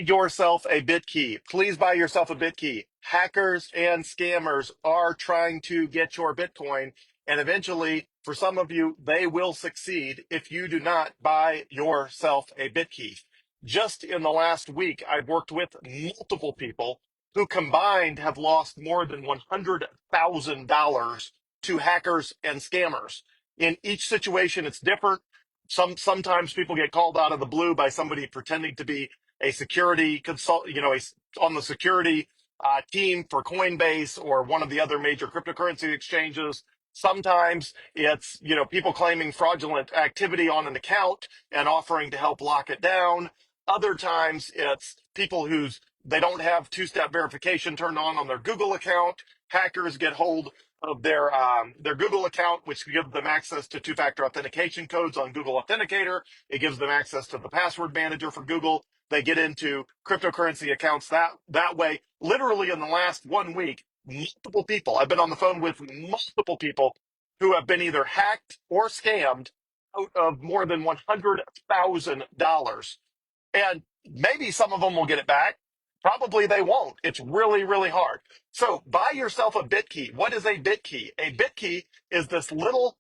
yourself a Bitkey. Please buy yourself a Bitkey. Hackers and scammers are trying to get your Bitcoin, and eventually, for some of you, they will succeed if you do not buy yourself a Bitkey. Just in the last week, I've worked with multiple people who combined have lost more than $100,000 to hackers and scammers. In each situation, it's different. Sometimes people get called out of the blue by somebody pretending to be a security consult, on the security team for Coinbase or one of the other major cryptocurrency exchanges. Sometimes it's, people claiming fraudulent activity on an account and offering to help lock it down. Other times it's people they don't have two-step verification turned on their Google account. Hackers get hold of their Google account, which gives them access to two-factor authentication codes on Google Authenticator. It gives them access to the password manager for Google. They get into cryptocurrency accounts that way. Literally in the last 1 week, multiple people, I've been on the phone with multiple people who have been either hacked or scammed out of more than $100,000. And maybe some of them will get it back. Probably they won't. It's really, really hard. So buy yourself a Bitkey. What is a Bitkey? A Bitkey is this little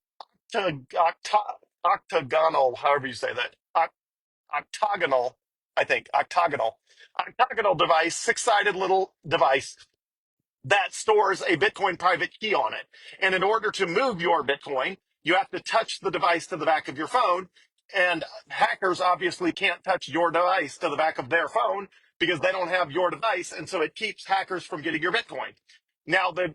octagonal, however you say that, octagonal, I think, octagonal device, six-sided little device that stores a Bitcoin private key on it. And in order to move your Bitcoin, you have to touch the device to the back of your phone. And hackers obviously can't touch your device to the back of their phone because they don't have your device. And so it keeps hackers from getting your Bitcoin. Now, the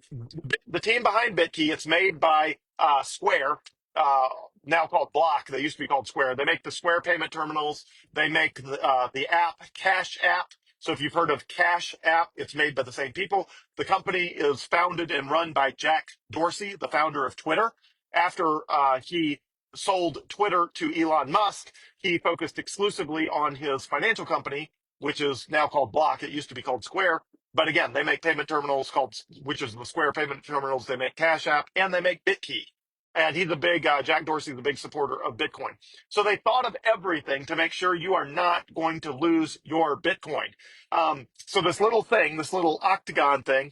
team behind Bitkey, it's made by Square, uh, now called Block. They used to be called Square. They make the Square payment terminals. They make the app, Cash App. So if you've heard of Cash App, it's made by the same people. The company is founded and run by Jack Dorsey, the founder of Twitter. After he sold Twitter to Elon Musk, he focused exclusively on his financial company, which is now called Block. It used to be called Square. But again, they make payment terminals which is the Square payment terminals. They make Cash App and they make Bitkey. And he's Jack Dorsey's a big supporter of Bitcoin. So they thought of everything to make sure you are not going to lose your Bitcoin. So this little thing, this little octagon thing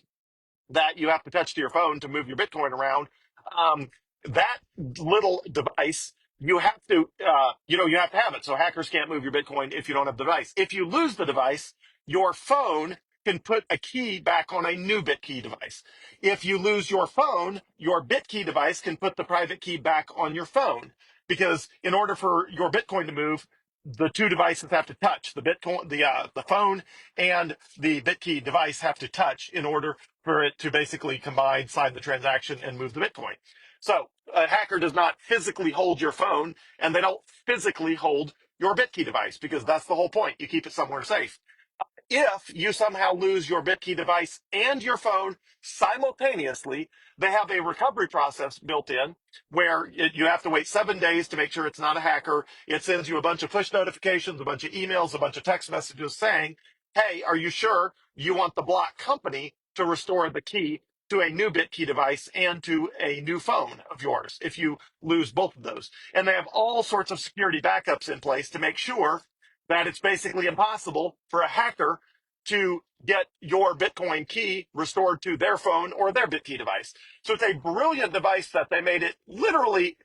that you have to touch to your phone to move your Bitcoin around, um, that little device, you have to have it. So hackers can't move your Bitcoin if you don't have the device. If you lose the device, your phone can put a key back on a new Bitkey device. If you lose your phone, your Bitkey device can put the private key back on your phone. Because in order for your Bitcoin to move, the two devices have to touch. The phone and the Bitkey device have to touch in order for it to basically combine, sign the transaction, and move the Bitcoin. So a hacker does not physically hold your phone, and they don't physically hold your Bitkey device because that's the whole point. You keep it somewhere safe. If you somehow lose your Bitkey device and your phone simultaneously, they have a recovery process built in where you have to wait 7 days to make sure it's not a hacker. It sends you a bunch of push notifications, a bunch of emails, a bunch of text messages saying, hey, are you sure you want the Block company to restore the key to a new Bitkey device and to a new phone of yours if you lose both of those? And they have all sorts of security backups in place to make sure that it's basically impossible for a hacker to get your Bitcoin key restored to their phone or their Bitkey device. So it's a brilliant device that they made it literally,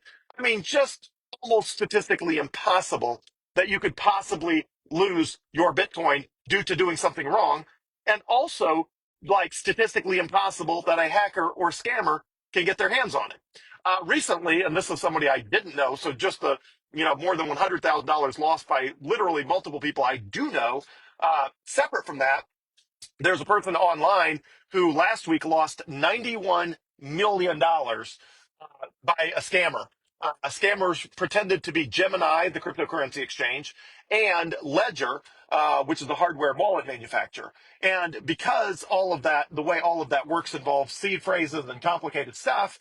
just almost statistically impossible that you could possibly lose your Bitcoin due to doing something wrong. And also, like, statistically impossible that a hacker or scammer can get their hands on it. Recently, and this is somebody I didn't know, so just more than $100,000 lost by literally multiple people I do know. Separate from that, there's a person online who last week lost $91 million by a scammer. A scammer pretended to be Gemini, the cryptocurrency exchange, and Ledger, which is the hardware wallet manufacturer. And because all of that, the way all of that works involves seed phrases and complicated stuff,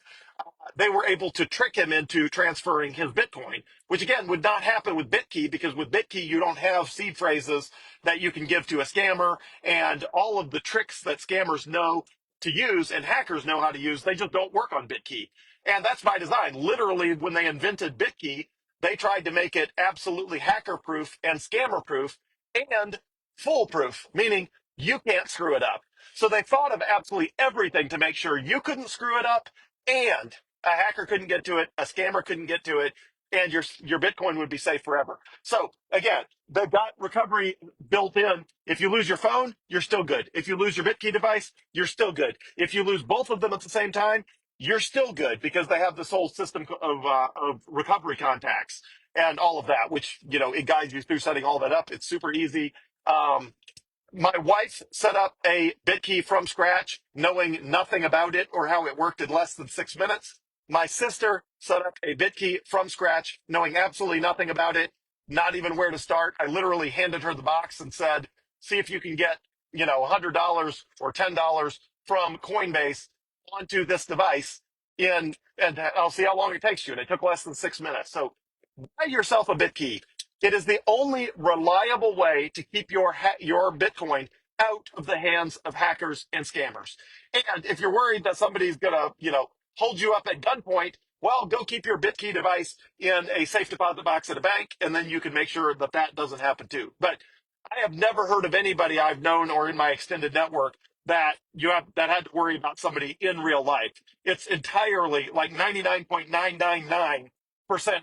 they were able to trick him into transferring his Bitcoin, which again would not happen with Bitkey because with Bitkey, you don't have seed phrases that you can give to a scammer, and all of the tricks that scammers know to use and hackers know how to use, they just don't work on Bitkey. And that's by design. Literally, when they invented Bitkey, they tried to make it absolutely hacker proof and scammer proof. And foolproof, meaning you can't screw it up. So they thought of absolutely everything to make sure you couldn't screw it up and a hacker couldn't get to it, a scammer couldn't get to it, and your Bitcoin would be safe forever. So again, they've got recovery built in. If you lose your phone, you're still good. If you lose your Bitkey device, you're still good. If you lose both of them at the same time, you're still good because they have this whole system of recovery contacts and all of that, which, it guides you through setting all that up. It's super easy. Um, my wife set up a Bitkey from scratch, knowing nothing about it or how it worked in less than 6 minutes. My sister set up a Bitkey from scratch, knowing absolutely nothing about it, not even where to start. I literally handed her the box and said, see if you can get, $100 or $10 from Coinbase onto this device and I'll see how long it takes you. And it took less than 6 minutes. So buy yourself a Bitkey. It is the only reliable way to keep your Bitcoin out of the hands of hackers and scammers. And if you're worried that somebody's gonna, hold you up at gunpoint, well, go keep your Bitkey device in a safe deposit box at a bank, and then you can make sure that that doesn't happen too. But I have never heard of anybody I've known or in my extended network that had to worry about somebody in real life. It's entirely like 99.999%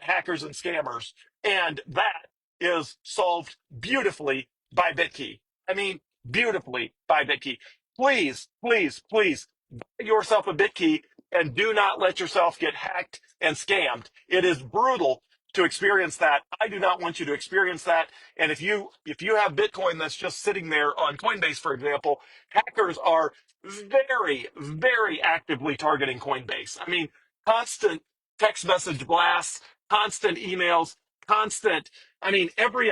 hackers and scammers. And that is solved beautifully by Bitkey. I mean, beautifully by Bitkey. Please, please, please buy yourself a Bitkey and do not let yourself get hacked and scammed. It is brutal to experience that. I do not want you to experience that. And if you have Bitcoin that's just sitting there on Coinbase, for example, hackers are very, very actively targeting Coinbase. I mean, constant text message blasts, constant emails, constant. I mean, every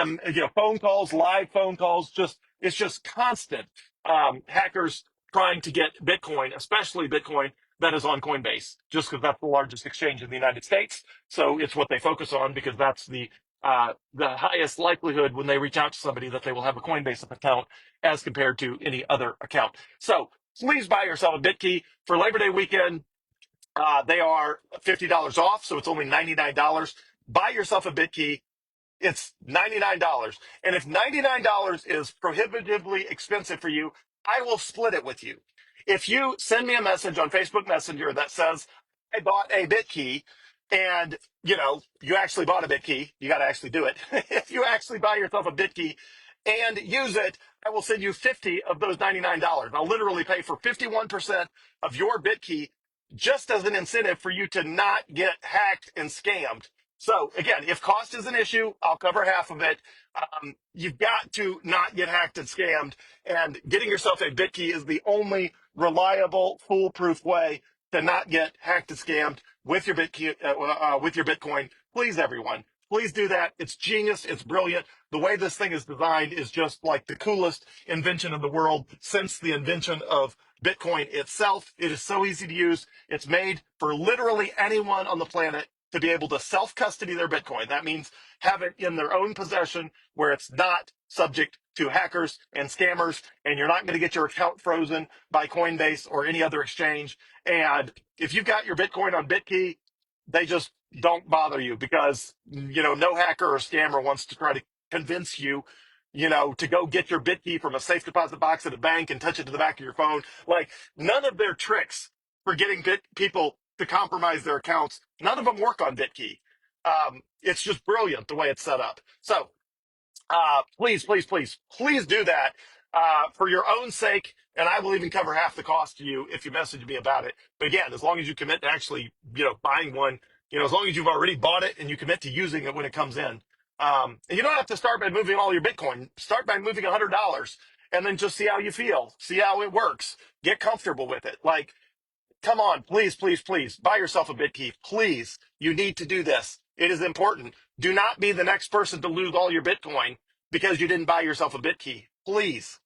phone calls, live phone calls. It's just constant. Hackers trying to get Bitcoin, especially Bitcoin that is on Coinbase, just because that's the largest exchange in the United States. So it's what they focus on because that's the highest likelihood when they reach out to somebody that they will have a Coinbase account as compared to any other account. So please buy yourself a Bitkey for Labor Day weekend. They are $50 off, so it's only $99. Buy yourself a Bitkey. It's $99. And if $99 is prohibitively expensive for you, I will split it with you. If you send me a message on Facebook Messenger that says, I bought a Bitkey, and you actually bought a Bitkey, you got to actually do it. If you actually buy yourself a Bitkey and use it, I will send you 50 of those $99. I'll literally pay for 51% of your Bitkey just as an incentive for you to not get hacked and scammed. So again, if cost is an issue, I'll cover half of it. You've got to not get hacked and scammed, and getting yourself a Bitkey is the only reliable, foolproof way to not get hacked and scammed with your Bitcoin. Please, everyone, please do that. It's genius. It's brilliant. The way this thing is designed is just like the coolest invention in the world since the invention of Bitcoin itself. It is so easy to use. It's made for literally anyone on the planet to be able to self-custody their Bitcoin. That means have it in their own possession where it's not subject to hackers and scammers, and you're not going to get your account frozen by Coinbase or any other exchange. And if you've got your Bitcoin on Bitkey, they just don't bother you because, no hacker or scammer wants to try to convince you, to go get your Bitkey from a safe deposit box at a bank and touch it to the back of your phone. Like, none of their tricks for getting people to compromise their accounts, none of them work on Bitkey. It's just brilliant the way it's set up. So please, please, please, please do that for your own sake. And I will even cover half the cost to you if you message me about it. But again, as long as you commit to actually, buying one, as long as you've already bought it and you commit to using it when it comes in. And you don't have to start by moving all your Bitcoin. Start by moving $100 and then just see how you feel, see how it works, get comfortable with it. Like, come on, please, please, please buy yourself a Bitkey. Please, you need to do this. It is important. Do not be the next person to lose all your Bitcoin because you didn't buy yourself a Bitkey. Please.